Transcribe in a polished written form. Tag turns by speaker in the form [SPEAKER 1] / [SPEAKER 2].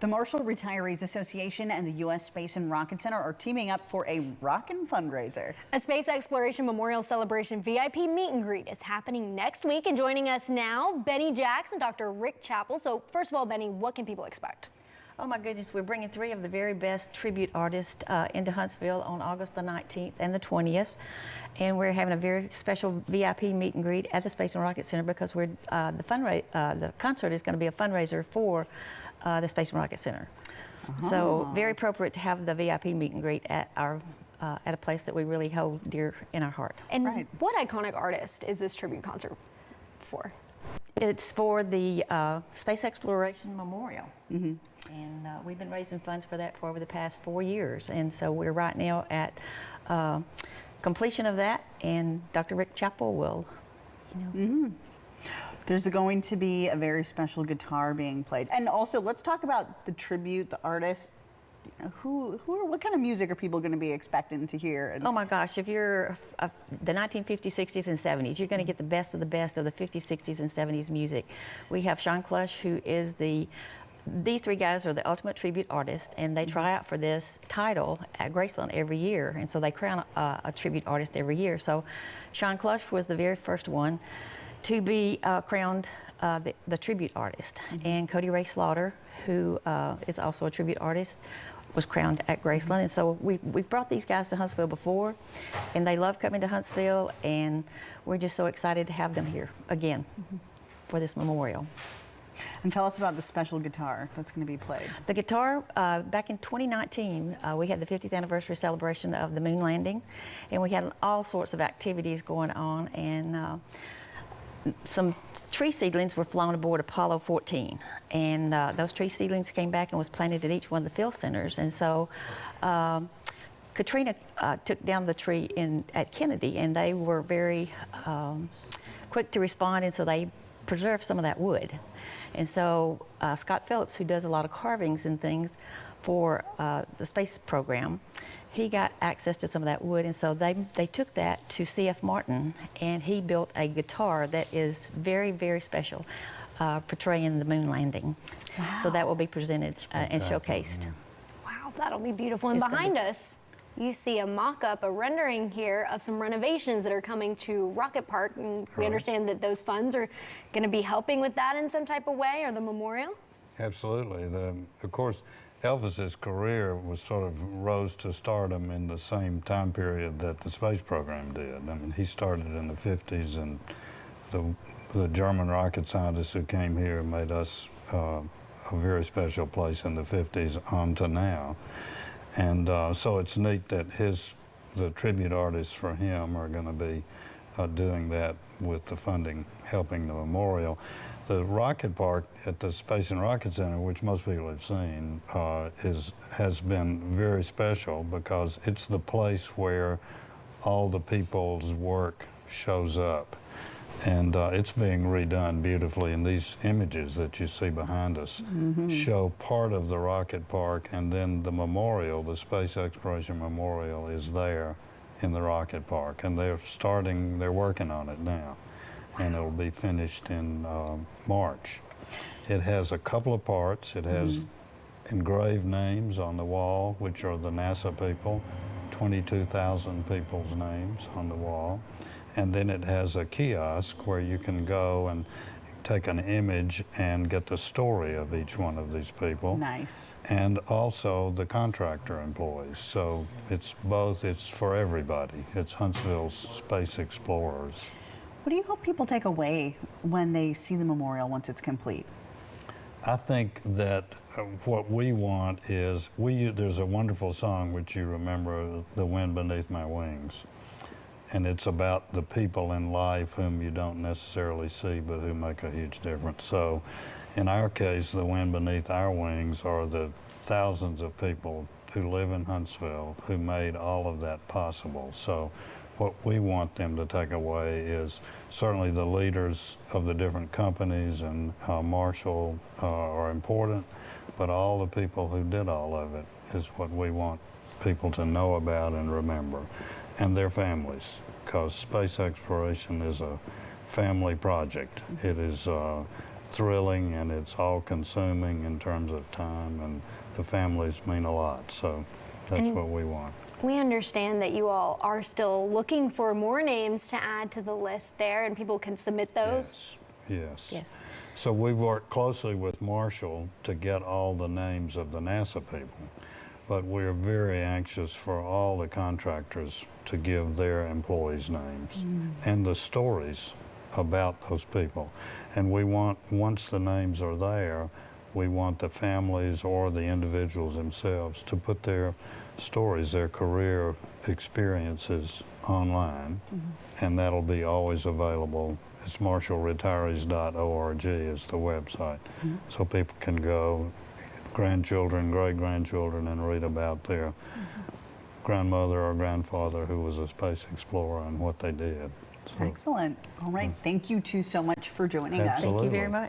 [SPEAKER 1] The Marshall Retirees Association and the U.S. Space and Rocket Center are teaming up for a rockin' fundraiser.
[SPEAKER 2] A Space Exploration Memorial Celebration VIP meet and greet is happening next week. And joining us now, Benny Jacks and Dr. Rick Chappell. So first of all, Benny, what can people expect?
[SPEAKER 3] Oh my goodness, we're bringing 3 of the very best tribute artists into Huntsville on August the 19th and the 20th. And we're having a very special VIP meet and greet at the Space and Rocket Center because we're, the concert is going to be a fundraiser for the Space and Rocket Center. So very appropriate to have the VIP meet and greet at our at a place that we really hold dear in our heart.
[SPEAKER 2] And what iconic artist is this tribute concert for?
[SPEAKER 3] It's for the Space Exploration Memorial. And we've been raising funds for that for over the past 4 years. And so we're right now at completion of that, and Dr. Rick Chappell will,
[SPEAKER 1] There's going to be a very special guitar being played. And also, let's talk about the tribute, the artists. What kind of music are people going to be expecting to hear?
[SPEAKER 3] Oh my gosh, if you're the 1950s, 60s, and 70s, you're going to get the best of the 50s, 60s, and 70s music. We have Sean Clush, who is these 3 guys are the ultimate tribute artists, and they try out for this title at Graceland every year, and so they crown a tribute artist every year. So Sean Clush was the very first one to be crowned the tribute artist, and Cody Ray Slaughter, who is also a tribute artist, was crowned at Graceland. And so we've brought these guys to Huntsville before, and they love coming to Huntsville, and we're just so excited to have them here again for this memorial.
[SPEAKER 1] And tell us about the special guitar that's going to be played.
[SPEAKER 3] The guitar, back in 2019, we had the 50th anniversary celebration of the moon landing, and we had all sorts of activities going on, and some tree seedlings were flown aboard Apollo 14, and those tree seedlings came back and was planted at each one of the field centers. And so Katrina took down the tree at Kennedy, and they were very quick to respond, and so they preserved some of that wood. And so Scott Phillips, who does a lot of carvings and things for the space program, he got access to some of that wood, and so they took that to C.F. Martin, and he built a guitar that is very, very special, portraying the moon landing. Wow. So that will be presented and showcased.
[SPEAKER 2] Wow, that'll be beautiful. And behind us, you see a mock-up, a rendering here of some renovations that are coming to Rocket Park, and we understand that those funds are going to be helping with that in some type of way, or the memorial?
[SPEAKER 4] Absolutely. Of course, Elvis's career was sort of rose to stardom in the same time period that the space program did. I mean, he started in the 50s, and the German rocket scientists who came here made us a very special place in the 50s on to now. And so it's neat that the tribute artists for him are going to be doing that with the funding, helping the memorial. The rocket park at the Space and Rocket Center, which most people have seen, has been very special because it's the place where all the people's work shows up. And it's being redone beautifully, and these images that you see behind us show part of the rocket park, and then the memorial, the Space Exploration Memorial, is there in the rocket park, and they're working on it now, and it'll be finished in March. It has a couple of parts. It has engraved names on the wall, which are the NASA people, 22,000 people's names on the wall. And then it has a kiosk where you can go and take an image and get the story of each one of these people.
[SPEAKER 1] Nice.
[SPEAKER 4] And also the contractor employees. So it's both, it's for everybody. It's Huntsville's space explorers.
[SPEAKER 1] What do you hope people take away when they see the memorial once it's complete?
[SPEAKER 4] I think that what we want is, there's a wonderful song which you remember, The Wind Beneath My Wings. And it's about the people in life whom you don't necessarily see, but who make a huge difference. So in our case, the wind beneath our wings are the thousands of people who live in Huntsville who made all of that possible. So what we want them to take away is certainly the leaders of the different companies and Marshall are important, but all the people who did all of it is what we want people to know about and remember. And their families, because space exploration is a family project. It is thrilling and it's all consuming in terms of time, and the families mean a lot. So that's
[SPEAKER 2] And
[SPEAKER 4] what we want.
[SPEAKER 2] We understand that you all are still looking for more names to add to the list there, and people can submit those.
[SPEAKER 4] Yes.
[SPEAKER 3] Yes.
[SPEAKER 4] So we've worked closely with Marshall to get all the names of the NASA people, but we're very anxious for all the contractors to give their employees names and the stories about those people. And we want, once the names are there, we want the families or the individuals themselves to put their stories, their career experiences online, and that'll be always available. It's marshallretirees.org is the website. So people can go, grandchildren, great-grandchildren, and read about their grandmother or grandfather who was a space explorer and what they did. So,
[SPEAKER 1] Excellent. All right. Thank you two so much for joining us.
[SPEAKER 3] Thank you
[SPEAKER 4] Absolutely.
[SPEAKER 3] very much.